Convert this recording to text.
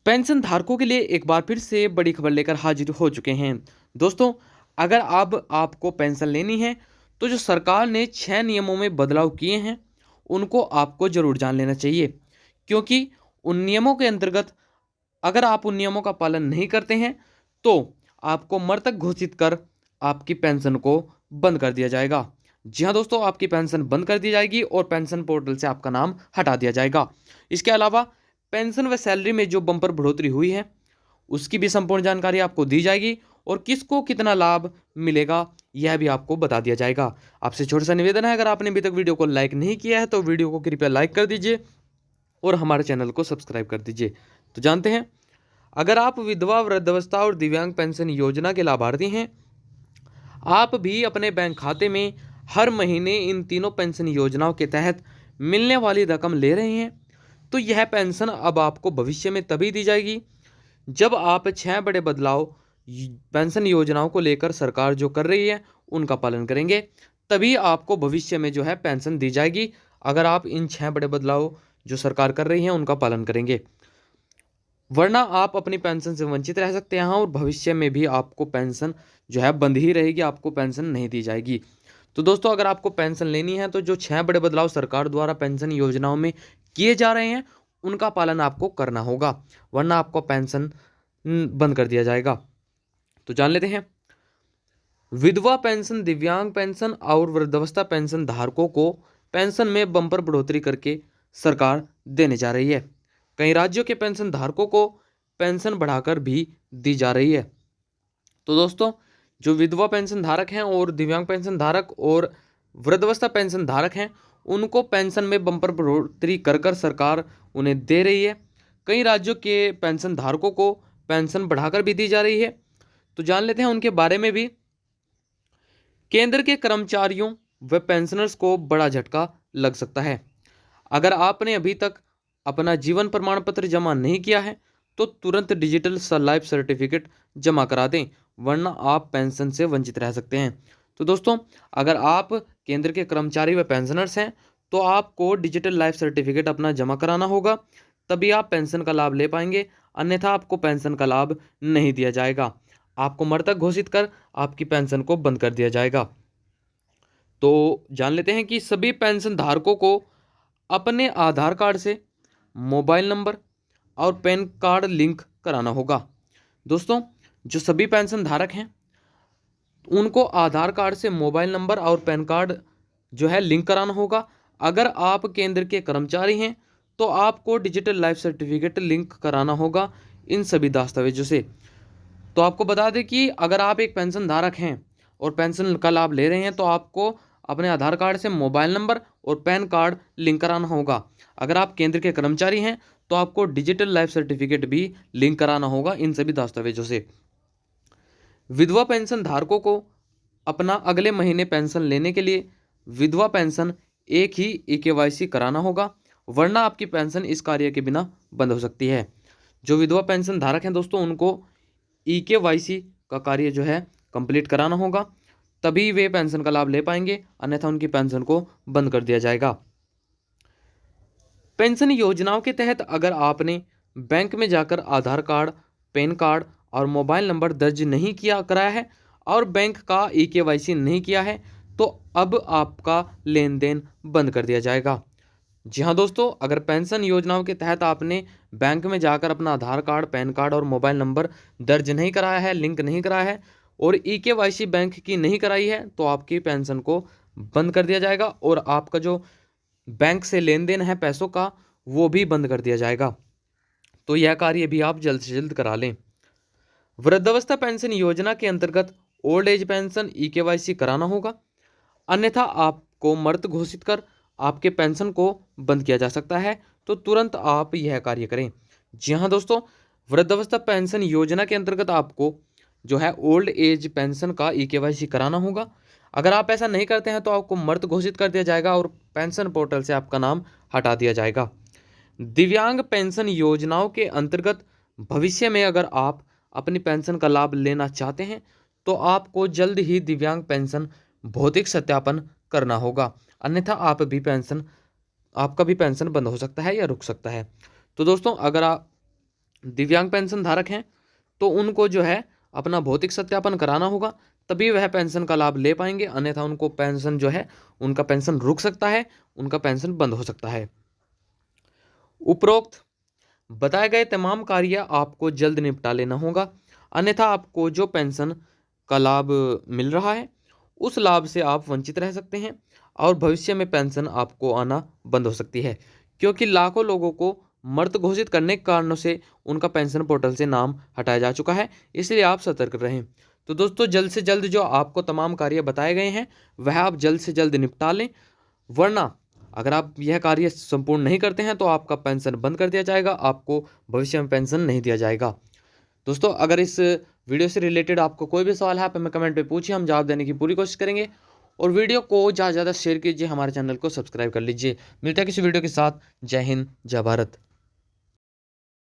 Pension धारकों के लिए एक बार फिर से बड़ी खबर लेकर हाजिर हो चुके हैं। दोस्तों, अगर अब आपको पेंशन लेनी है तो जो सरकार ने 6 नियमों में बदलाव किए हैं उनको आपको जरूर जान लेना चाहिए, क्योंकि उन नियमों के अंतर्गत अगर आप उन नियमों का पालन नहीं करते हैं तो आपको मृतक घोषित कर आपकी पेंशन को बंद कर दिया जाएगा। जी हाँ दोस्तों, आपकी पेंशन बंद कर दी जाएगी और पेंशन पोर्टल से आपका नाम हटा दिया जाएगा। इसके अलावा पेंशन व सैलरी में जो बम्पर बढ़ोतरी हुई है उसकी भी संपूर्ण जानकारी आपको दी जाएगी और किसको कितना लाभ मिलेगा यह भी आपको बता दिया जाएगा। आपसे छोटा सा निवेदन है, अगर आपने अभी तक वीडियो को लाइक नहीं किया है तो वीडियो को कृपया लाइक कर दीजिए और हमारे चैनल को सब्सक्राइब कर दीजिए। तो जानते हैं, अगर आप विधवा, वृद्धावस्था और दिव्यांग पेंशन योजना के लाभार्थी हैं, आप भी अपने बैंक खाते में हर महीने इन तीनों पेंशन योजनाओं के तहत मिलने वाली रकम ले रहे हैं, तो यह पेंशन अब आपको भविष्य में तभी दी जाएगी जब आप 6 बड़े बदलाव पेंशन योजनाओं को लेकर सरकार जो कर रही है उनका पालन करेंगे, तभी आपको भविष्य में जो है पेंशन दी जाएगी। अगर आप इन 6 बड़े बदलाव जो सरकार कर रही है उनका पालन करेंगे, वरना आप अपनी पेंशन से वंचित रह सकते हैं और भविष्य में भी आपको पेंशन जो है बंद ही रहेगी, आपको पेंशन नहीं दी जाएगी। तो दोस्तों, अगर आपको पेंशन लेनी है तो जो 6 बड़े बदलाव सरकार द्वारा पेंशन योजनाओं में किए जा रहे हैं उनका पालन आपको करना होगा, वरना आपको पेंशन बंद कर दिया जाएगा। तो जान लेते हैं, विधवा पेंशन, दिव्यांग पेंशन और वृद्धावस्था पेंशन धारकों को पेंशन में बम्पर बढ़ोतरी करके सरकार देने जा रही है। कई राज्यों के पेंशन धारकों को पेंशन बढ़ाकर भी दी जा रही है। तो दोस्तों, जो विधवा पेंशन धारक हैं और दिव्यांग पेंशन धारक और वृद्धावस्था पेंशन धारक हैं उनको पेंशन में बम्पर बढ़ोतरी कर कर सरकार उन्हें दे रही है। कई राज्यों के पेंशन धारकों को पेंशन बढ़ाकर भी दी जा रही है। तो जान लेते हैं उनके बारे में भी। केंद्र के कर्मचारियों व पेंशनर्स को बड़ा झटका लग सकता है। अगर आपने अभी तक अपना जीवन प्रमाण पत्र जमा नहीं किया है तो तुरंत डिजिटल लाइफ सर्टिफिकेट जमा करा दें, वरना आप पेंशन से वंचित रह सकते हैं। तो दोस्तों, अगर आप केंद्र के कर्मचारी व पेंशनर्स हैं तो आपको डिजिटल लाइफ सर्टिफिकेट अपना जमा कराना होगा, तभी आप पेंशन का लाभ ले पाएंगे, अन्यथा आपको पेंशन का लाभ नहीं दिया जाएगा। आपको मृतक घोषित कर आपकी पेंशन को बंद कर दिया जाएगा। तो जान लेते हैं कि सभी पेंशन धारकों को अपने आधार कार्ड से मोबाइल नंबर और पैन कार्ड लिंक कराना होगा। दोस्तों, जो सभी पेंशन धारक हैं उनको आधार कार्ड से मोबाइल नंबर और पैन कार्ड जो है लिंक कराना होगा। अगर आप केंद्र के कर्मचारी हैं तो आपको डिजिटल लाइफ सर्टिफिकेट लिंक कराना होगा इन सभी दस्तावेजों से। तो आपको बता दें कि अगर आप एक पेंशन धारक हैं और पेंशन का लाभ ले रहे हैं तो आपको अपने आधार कार्ड से मोबाइल नंबर और पैन कार्ड लिंक कराना होगा। अगर आप केंद्र के कर्मचारी हैं तो आपको डिजिटल लाइफ सर्टिफिकेट भी लिंक कराना होगा इन सभी दस्तावेजों से। विधवा पेंशन धारकों को अपना अगले महीने पेंशन लेने के लिए विधवा पेंशन एक ही EKYC कराना होगा, वरना आपकी पेंशन इस कार्य के बिना बंद हो सकती है। जो विधवा पेंशन धारक हैं दोस्तों, उनको EKYC का कार्य जो है कंप्लीट कराना होगा, तभी वे पेंशन का लाभ ले पाएंगे, अन्यथा उनकी पेंशन को बंद कर दिया जाएगा। पेंशन योजनाओं के तहत अगर आपने बैंक में जाकर आधार कार्ड, पैन कार्ड और मोबाइल नंबर दर्ज नहीं किया कराया है और बैंक का EKYC नहीं किया है तो अब आपका लेन देन बंद कर दिया जाएगा। जी हाँ दोस्तों, अगर पेंशन योजनाओं के तहत आपने बैंक में जाकर अपना आधार कार्ड, पैन कार्ड और मोबाइल नंबर दर्ज नहीं कराया है, लिंक नहीं कराया है और EKYC बैंक की नहीं कराई है तो आपकी पेंशन को बंद कर दिया जाएगा और आपका जो बैंक से लेन देन है पैसों का वो भी बंद कर दिया जाएगा। तो यह कार्य भी आप जल्द से जल्द करा लें। वृद्धावस्था पेंशन योजना के अंतर्गत ओल्ड एज पेंशन EKYC कराना होगा, अन्यथा आपको मृत घोषित कर आपके पेंशन को बंद किया जा सकता है, तो तुरंत आप यह कार्य करें। जी हाँ दोस्तों, वृद्धावस्था पेंशन योजना के अंतर्गत आपको जो है ओल्ड एज पेंशन का EKYC कराना होगा। अगर आप ऐसा नहीं करते हैं तो आपको मृत घोषित कर दिया जाएगा और पेंशन पोर्टल से आपका नाम हटा दिया जाएगा। दिव्यांग पेंशन योजनाओं के अंतर्गत भविष्य में अगर आप अपनी पेंशन का लाभ लेना चाहते हैं तो आपको जल्द ही दिव्यांग पेंशन भौतिक सत्यापन करना होगा, अन्यथा आपका भी पेंशन बंद हो सकता है या रुक सकता है। तो दोस्तों, अगर दिव्यांग पेंशन धारक हैं तो उनको जो है अपना भौतिक सत्यापन कराना होगा, तभी वह पेंशन का लाभ ले पाएंगे, अन्यथा उनको पेंशन जो है उनका पेंशन रुक सकता है, उनका पेंशन बंद हो सकता है। उपरोक्त बताए गए तमाम कार्य आपको जल्द निपटा लेना होगा, अन्यथा आपको जो पेंशन का लाभ मिल रहा है उस लाभ से आप वंचित रह सकते हैं और भविष्य में पेंशन आपको आना बंद हो सकती है, क्योंकि लाखों लोगों को मृत घोषित करने के कारणों से उनका पेंशन पोर्टल से नाम हटाया जा चुका है, इसलिए आप सतर्क रहें। तो दोस्तों जल्द से जल्द जो आपको तमाम कार्य बताए गए हैं वह आप जल्द से जल्द निपटा लें, वरना अगर आप यह कार्य संपूर्ण नहीं करते हैं तो आपका पेंशन बंद कर दिया जाएगा, आपको भविष्य में पेंशन नहीं दिया जाएगा। दोस्तों अगर इस वीडियो से रिलेटेड आपको कोई भी सवाल है आप हमें कमेंट पे पूछिए, हम जवाब देने की पूरी कोशिश करेंगे। और वीडियो को ज़्यादा से ज़्यादा शेयर कीजिए, हमारे चैनल को सब्सक्राइब कर लीजिए। मिलता है किसी वीडियो के साथ। जय हिंद, जय भारत।